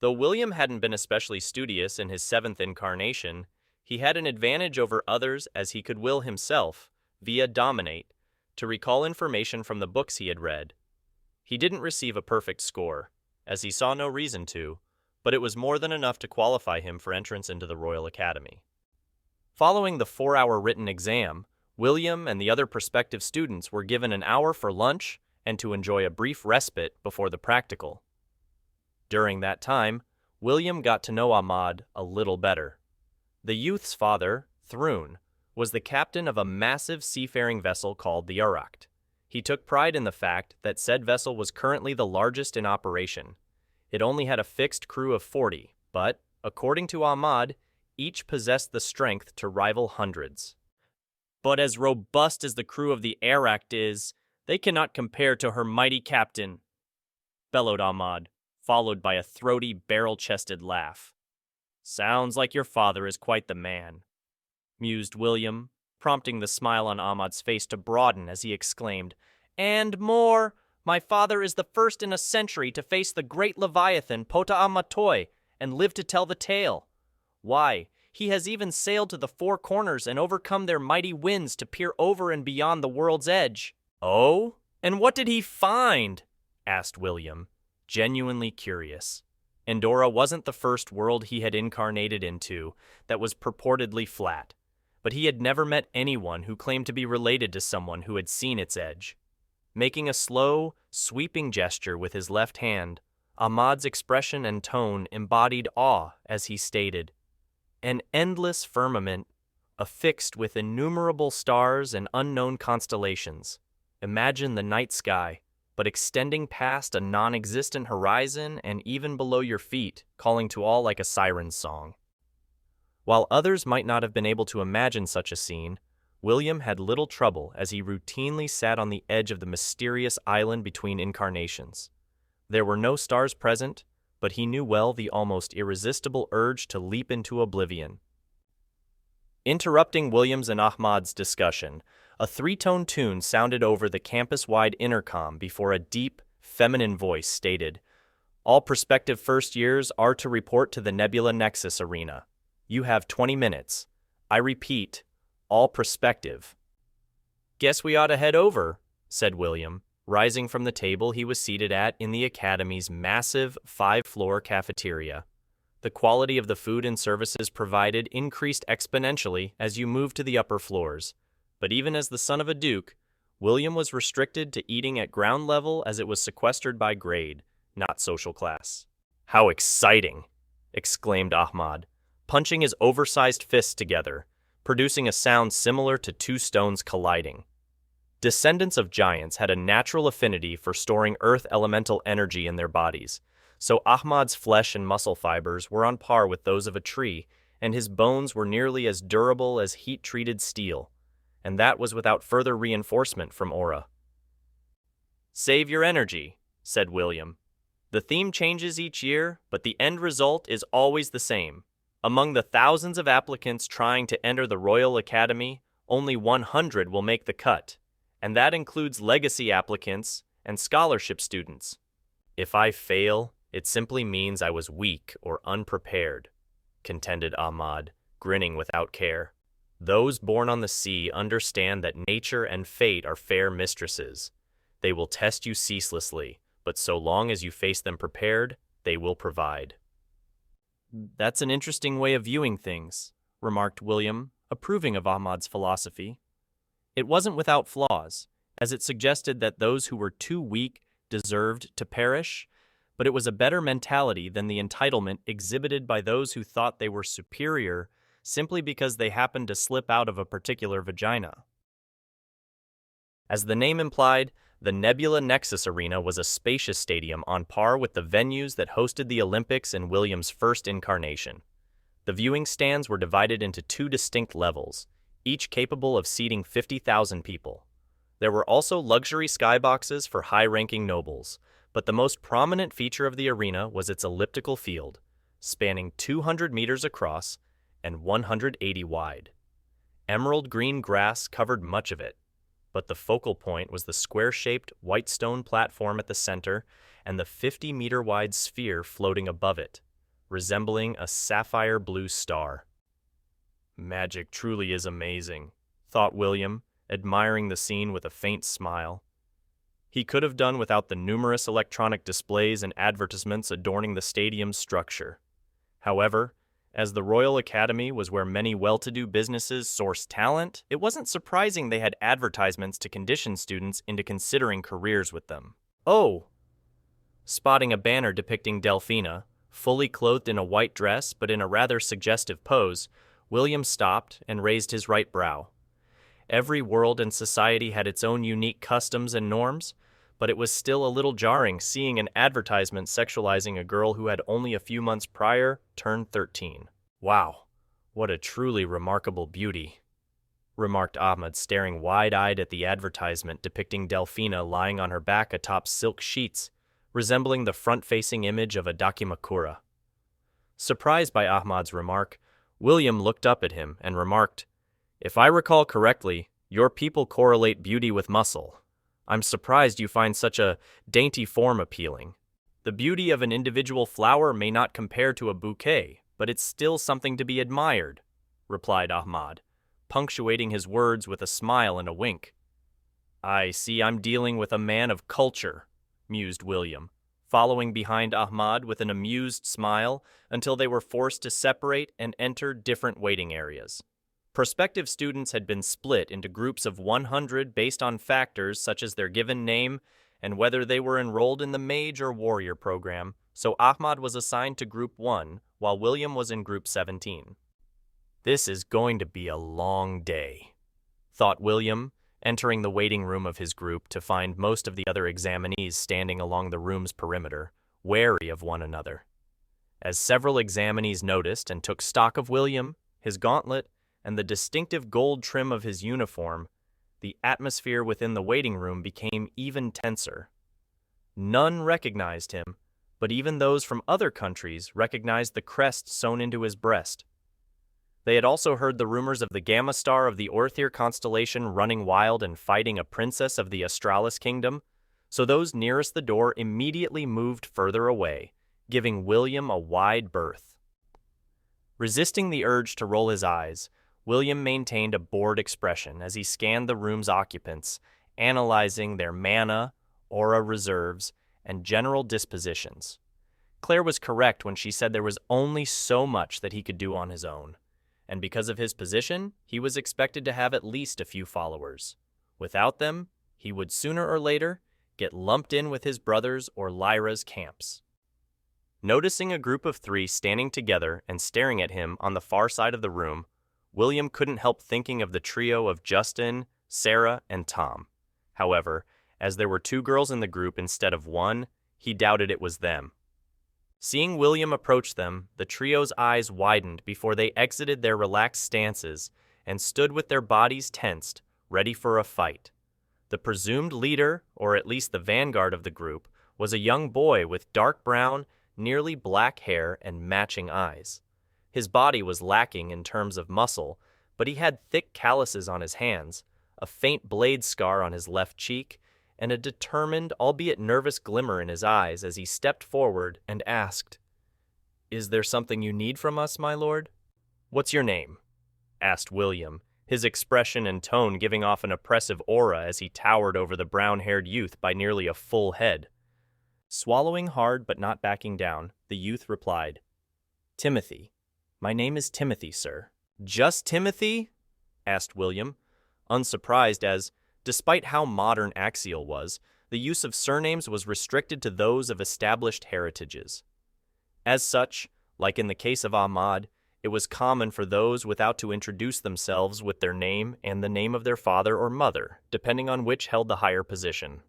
Though William hadn't been especially studious in his seventh incarnation, he had an advantage over others as he could will himself, via dominate, to recall information from the books he had read. He didn't receive a perfect score, as he saw no reason to, but it was more than enough to qualify him for entrance into the Royal Academy. Following the 4-hour written exam, William and the other prospective students were given an hour for lunch and to enjoy a brief respite before the practical. During that time, William got to know Ahmad a little better. The youth's father, Thrun, was the captain of a massive seafaring vessel called the Urakt. He took pride in the fact that said vessel was currently the largest in operation. It only had a fixed crew of 40, but, according to Ahmad, each possessed the strength to rival hundreds. But as robust as the crew of the Urakt is, they cannot compare to her mighty captain, bellowed Ahmad, followed by a throaty, barrel-chested laugh. Sounds like your father is quite the man, mused William, prompting the smile on Ahmad's face to broaden as he exclaimed, And more! My father is the first in a century to face the great Leviathan Pota Amatoi and live to tell the tale. Why, he has even sailed to the four corners and overcome their mighty winds to peer over and beyond the world's edge. Oh? And what did he find? Asked William, genuinely curious. Endora wasn't the first world he had incarnated into that was purportedly flat, but he had never met anyone who claimed to be related to someone who had seen its edge. Making a slow, sweeping gesture with his left hand, Ahmad's expression and tone embodied awe as he stated, An endless firmament, affixed with innumerable stars and unknown constellations. Imagine the night sky, but extending past a non-existent horizon and even below your feet, calling to all like a siren's song. While others might not have been able to imagine such a scene, William had little trouble as he routinely sat on the edge of the mysterious island between incarnations. There were no stars present, but he knew well the almost irresistible urge to leap into oblivion. Interrupting William's and Ahmad's discussion, a three-tone tune sounded over the campus-wide intercom before a deep, feminine voice stated, All prospective first years are to report to the Nebula Nexus Arena. You have 20 minutes. I repeat, all prospective. Guess we ought to head over, said William, rising from the table he was seated at in the Academy's massive 5-floor cafeteria. The quality of the food and services provided increased exponentially as you moved to the upper floors, but even as the son of a duke, William was restricted to eating at ground level as it was sequestered by grade, not social class. How exciting! Exclaimed Ahmad, punching his oversized fists together, producing a sound similar to two stones colliding. Descendants of giants had a natural affinity for storing earth elemental energy in their bodies, so Ahmad's flesh and muscle fibers were on par with those of a tree, and his bones were nearly as durable as heat-treated steel, and that was without further reinforcement from aura. Save your energy, said William. The theme changes each year, but the end result is always the same. Among the thousands of applicants trying to enter the Royal Academy, only 100 will make the cut, and that includes legacy applicants and scholarship students. If I fail, it simply means I was weak or unprepared, contended Ahmad, grinning without care. Those born on the sea understand that nature and fate are fair mistresses. They will test you ceaselessly, but so long as you face them prepared, they will provide. That's an interesting way of viewing things, remarked William, approving of Ahmad's philosophy. It wasn't without flaws, as it suggested that those who were too weak deserved to perish, but it was a better mentality than the entitlement exhibited by those who thought they were superior simply because they happened to slip out of a particular vagina. As the name implied, the Nebula Nexus Arena was a spacious stadium on par with the venues that hosted the Olympics in William's first incarnation. The viewing stands were divided into two distinct levels, each capable of seating 50,000 people. There were also luxury skyboxes for high-ranking nobles, but the most prominent feature of the arena was its elliptical field, spanning 200 meters across and 180 wide. Emerald green grass covered much of it, but the focal point was the square-shaped white stone platform at the center and the 50-meter-wide sphere floating above it, resembling a sapphire blue star. Magic truly is amazing, thought William, admiring the scene with a faint smile. He could have done without the numerous electronic displays and advertisements adorning the stadium's structure. However, as the Royal Academy was where many well-to-do businesses sourced talent, it wasn't surprising they had advertisements to condition students into considering careers with them. Oh! Spotting a banner depicting Delphina, fully clothed in a white dress but in a rather suggestive pose, William stopped and raised his right brow. Every world and society had its own unique customs and norms, but it was still a little jarring seeing an advertisement sexualizing a girl who had only a few months prior turned 13. Wow, what a truly remarkable beauty, remarked Ahmed, staring wide-eyed at the advertisement depicting Delphina lying on her back atop silk sheets, resembling the front-facing image of a dakimakura. Surprised by Ahmad's remark, William looked up at him and remarked, "If I recall correctly, your people correlate beauty with muscle. I'm surprised you find such a dainty form appealing. The beauty of an individual flower may not compare to a bouquet, but it's still something to be admired," replied Ahmad, punctuating his words with a smile and a wink. "I see I'm dealing with a man of culture," mused William, following behind Ahmad with an amused smile until they were forced to separate and enter different waiting areas. Prospective students had been split into groups of 100 based on factors such as their given name and whether they were enrolled in the Mage or Warrior program, so Ahmad was assigned to Group 1 while William was in Group 17. This is going to be a long day, thought William, entering the waiting room of his group to find most of the other examinees standing along the room's perimeter, wary of one another. As several examinees noticed and took stock of William, his gauntlet, and the distinctive gold trim of his uniform, the atmosphere within the waiting room became even tenser. None recognized him, but even those from other countries recognized the crest sewn into his breast. They had also heard the rumors of the Gamma Star of the Orthir constellation running wild and fighting a princess of the Australis kingdom, so those nearest the door immediately moved further away, giving William a wide berth. Resisting the urge to roll his eyes, William maintained a bored expression as he scanned the room's occupants, analyzing their mana, aura reserves, and general dispositions. Claire was correct when she said there was only so much that he could do on his own, and because of his position, he was expected to have at least a few followers. Without them, he would sooner or later get lumped in with his brothers or Lyra's camps. Noticing a group of 3 standing together and staring at him on the far side of the room, William couldn't help thinking of the trio of Justin, Sarah, and Tom. However, as there were 2 girls in the group instead of 1, he doubted it was them. Seeing William approach them, the trio's eyes widened before they exited their relaxed stances and stood with their bodies tensed, ready for a fight. The presumed leader, or at least the vanguard of the group, was a young boy with dark brown, nearly black hair and matching eyes. His body was lacking in terms of muscle, but he had thick calluses on his hands, a faint blade scar on his left cheek, and a determined, albeit nervous glimmer in his eyes as he stepped forward and asked, "Is there something you need from us, my lord?" "What's your name?" asked William, his expression and tone giving off an oppressive aura as he towered over the brown-haired youth by nearly a full head. Swallowing hard but not backing down, the youth replied, "Timothy. My name is Timothy, sir." "Just Timothy?" asked William, unsurprised as, despite how modern Axial was, the use of surnames was restricted to those of established heritages. As such, like in the case of Ahmad, it was common for those without to introduce themselves with their name and the name of their father or mother, depending on which held the higher position.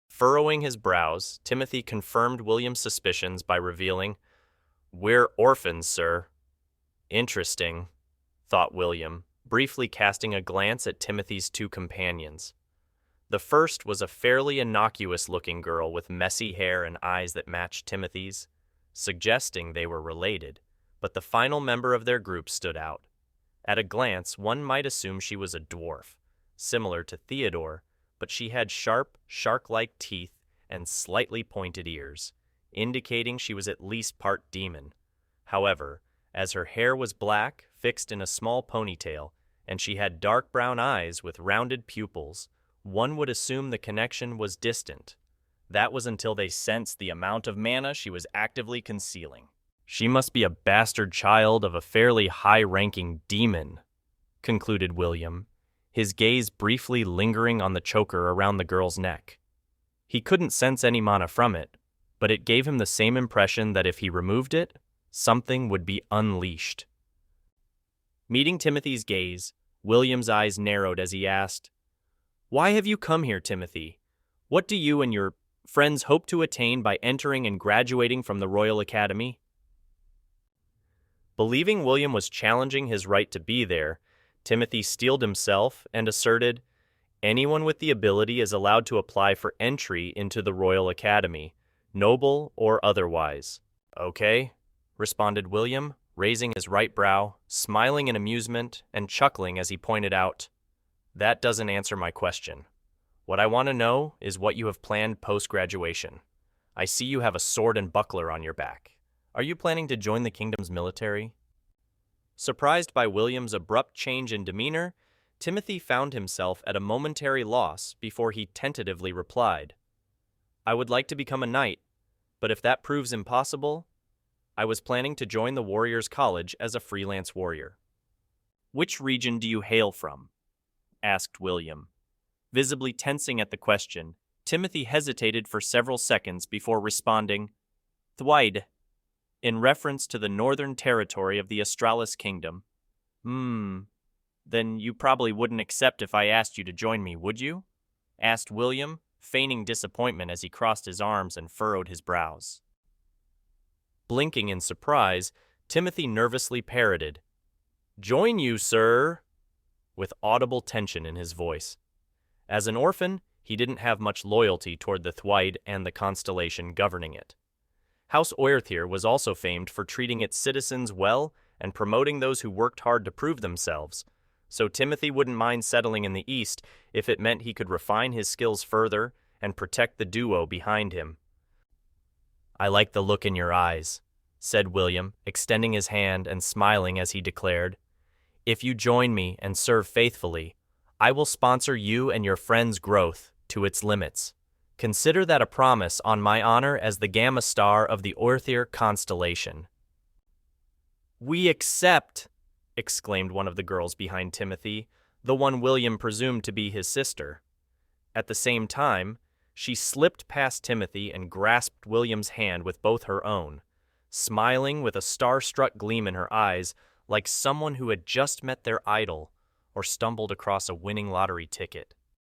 Furrowing his brows, Timothy confirmed William's suspicions by revealing, "We're orphans, sir." "Interesting," thought William, briefly casting a glance at Timothy's 2 companions. The first was a fairly innocuous-looking girl with messy hair and eyes that matched Timothy's, suggesting they were related, but the final member of their group stood out. At a glance, one might assume she was a dwarf, similar to Theodore, but she had sharp, shark-like teeth and slightly pointed ears, indicating she was at least part demon. However, as her hair was black, fixed in a small ponytail, and she had dark brown eyes with rounded pupils, one would assume the connection was distant. That was until they sensed the amount of mana she was actively concealing. She must be a bastard child of a fairly high-ranking demon, concluded William, his gaze briefly lingering on the choker around the girl's neck. He couldn't sense any mana from it, but it gave him the same impression that if he removed it, something would be unleashed. Meeting Timothy's gaze, William's eyes narrowed as he asked, "Why have you come here, Timothy? What do you and your friends hope to attain by entering and graduating from the Royal Academy?" Believing William was challenging his right to be there, Timothy steeled himself and asserted, "Anyone with the ability is allowed to apply for entry into the Royal Academy, noble or otherwise." "Okay," responded William, raising his right brow, smiling in amusement, and chuckling as he pointed out, "That doesn't answer my question. What I want to know is what you have planned post-graduation. I see you have a sword and buckler on your back. Are you planning to join the kingdom's military?" Surprised by William's abrupt change in demeanor, Timothy found himself at a momentary loss before he tentatively replied, "I would like to become a knight, but if that proves impossible, I was planning to join the Warriors' College as a freelance warrior." "Which region do you hail from?" asked William. Visibly tensing at the question, Timothy hesitated for several seconds before responding, "Thwide," in reference to the northern territory of the Australis Kingdom. Then you probably wouldn't accept if I asked you to join me, would you?" asked William, feigning disappointment as he crossed his arms and furrowed his brows. Blinking in surprise, Timothy nervously parroted, "Join you, sir," with audible tension in his voice. As an orphan, he didn't have much loyalty toward the Thwide and the constellation governing it. House Oerthir was also famed for treating its citizens well and promoting those who worked hard to prove themselves, so Timothy wouldn't mind settling in the East if it meant he could refine his skills further and protect the duo behind him. "I like the look in your eyes," said William, extending his hand and smiling as he declared, "If you join me and serve faithfully, I will sponsor you and your friend's growth to its limits. Consider that a promise on my honor as the Gamma Star of the Oerthir constellation." "We accept!" exclaimed one of the girls behind Timothy, the one William presumed to be his sister. At the same time, she slipped past Timothy and grasped William's hand with both her own, smiling with a star-struck gleam in her eyes like someone who had just met their idol or stumbled across a winning lottery ticket.